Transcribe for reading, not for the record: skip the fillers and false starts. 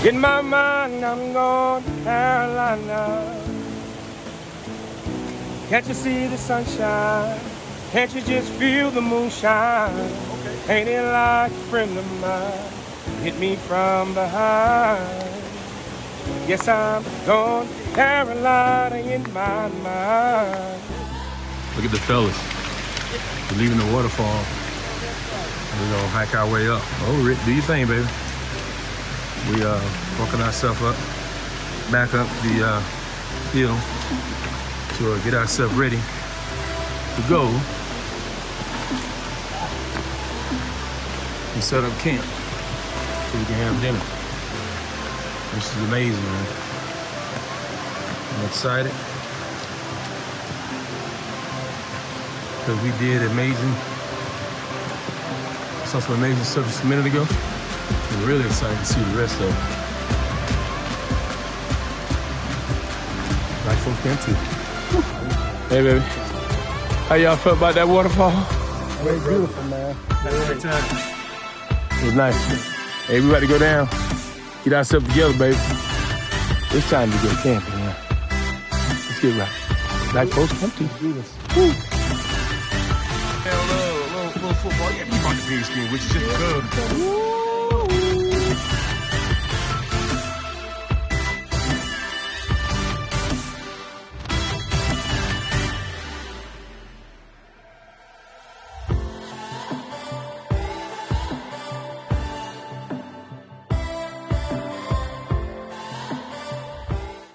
In my mind, I'm going to Carolina. Can't you see the sunshine? Can't you just feel the moonshine? Ain't it like a friend of mine hit me from behind? Yes, I'm going to Carolina in my mind. Look at the fellas. We're leaving the waterfall. We're gonna hike our way up. Oh, Rick, do your thing, baby. We walking ourselves up, back up the hill to get ourselves ready to go and set up camp so we can have dinner. This is amazing, man. I'm excited because we did some amazing stuff just a minute ago. I'm really excited to see the rest of it. Like from camp too. Hey, baby. How y'all felt about that waterfall? Very beautiful, man. Had a great time. It was nice. Hey, we about to go down. Get ourselves together, baby. It's time to go camping, man. Let's get right. Black folks come to do this. Woo. Little football. Yeah, you brought the big screen, which is just good.